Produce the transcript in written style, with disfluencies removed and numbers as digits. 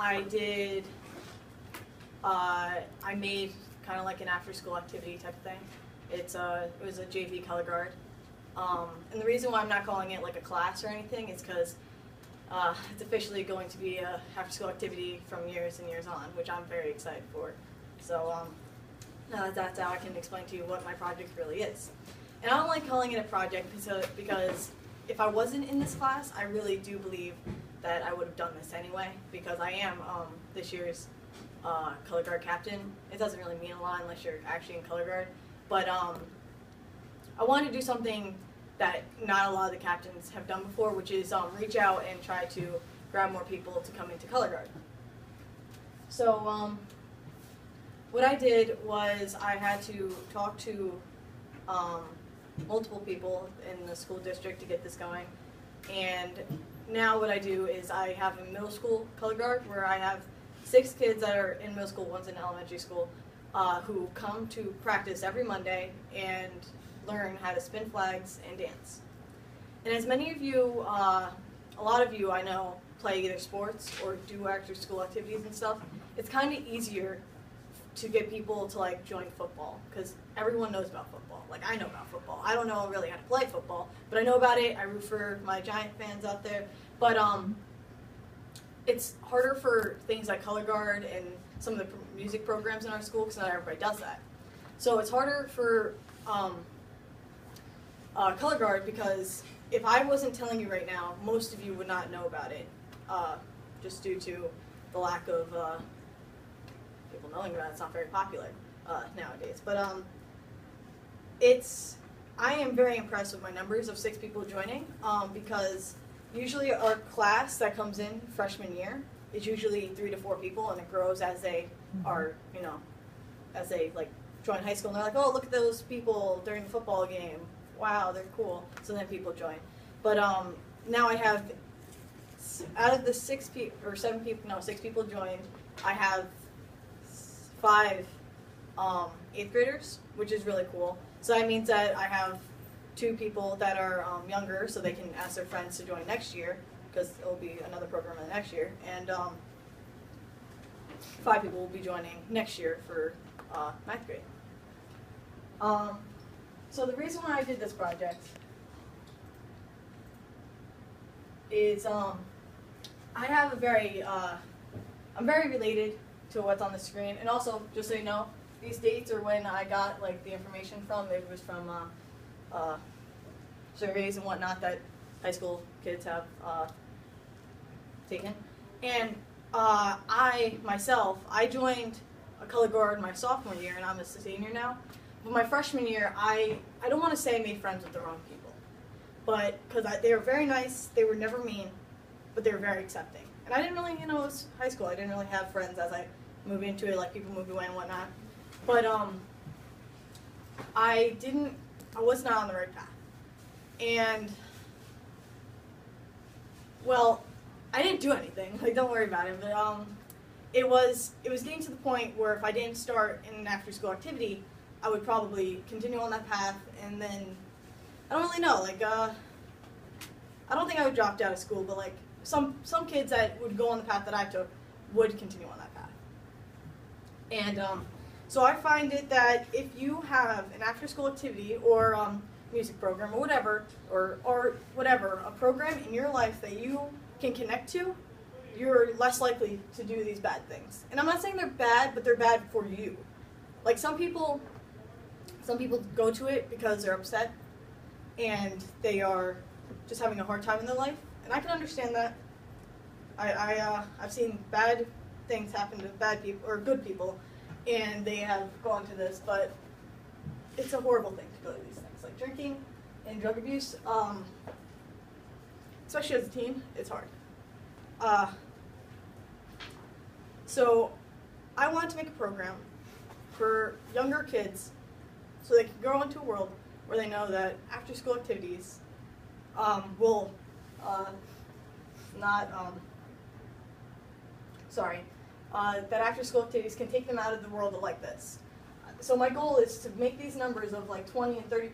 I did, I made kind of like an after-school activity type of thing. It was a JV color guard. And the reason why I'm not calling it like a class or anything is because it's officially going to be a after-school activity from years and years on, which I'm very excited for. So that's how I can explain to you what my project really is. And I don't like calling it a project because if I wasn't in this class, I really do believe that I would have done this anyway, because I am this year's color guard captain. It doesn't really mean a lot unless you're actually in color guard, but I wanted to do something that not a lot of the captains have done before, which is reach out and try to grab more people to come into color guard. So what I did was I had to talk to multiple people in the school district to get this going, and now what I do is I have a middle school color guard where I have 6 kids that are in middle school, one's in elementary school, who come to practice every Monday and learn how to spin flags and dance. And as many of you, a lot of you I know, play either sports or do after school activities and stuff, it's kind of easier to get people to like join football, because everyone knows about football. Like, I know about football. I don't know really how to play football, but I know about it. I root for my Giant fans out there. But it's harder for things like color guard and some of the music programs in our school, because not everybody does that. So it's harder for color guard, because if I wasn't telling you right now, most of you would not know about it, just due to the lack of people knowing about it. It's not very popular nowadays. But I am very impressed with my numbers of 6 people joining, because usually our class that comes in freshman year is usually 3 to 4 people, and it grows as they are, as they like join high school, and they're like, oh, look at those people during the football game. Wow, they're cool. So then people join. But now I have, out of the 6 people joined, I have 5 8th graders, which is really cool. So that means that I have 2 people that are younger, so they can ask their friends to join next year, because it will be another program in the next year. And 5 people will be joining next year for 9th grade. So the reason why I did this project is I have a very, I'm very related to what's on the screen. And also, just so you know, these dates are when I got like the information from. It was from surveys and whatnot that high school kids have taken. And I joined a color guard my sophomore year, and I'm a senior now. But my freshman year, I don't want to say I made friends with the wrong people, but because they were very nice, they were never mean, but they were very accepting. And I didn't really, it was high school, I didn't really have friends as I moved into it, like people moved away and whatnot. But I was not on the right path. And, well, I didn't do anything, like, don't worry about it, but it was getting to the point where if I didn't start in an after-school activity, I would probably continue on that path, and then, I don't really know, like, I don't think I would drop out of school, but like, some kids that would go on the path that I took would continue on that path. And so I find it that if you have an after-school activity or music program or whatever, or whatever, a program in your life that you can connect to, you're less likely to do these bad things. And I'm not saying they're bad, but they're bad for you. Like, some people go to it because they're upset and they are just having a hard time in their life, and I can understand that. I've seen bad things happen to bad people or good people, and they have gone to this, but it's a horrible thing to go to these things, like drinking and drug abuse. Especially as a teen, it's hard. So I wanted to make a program for younger kids so they can grow into a world where they know that after-school activities will that after-school activities can take them out of the world like this. So my goal is to make these numbers of like 20 and 30%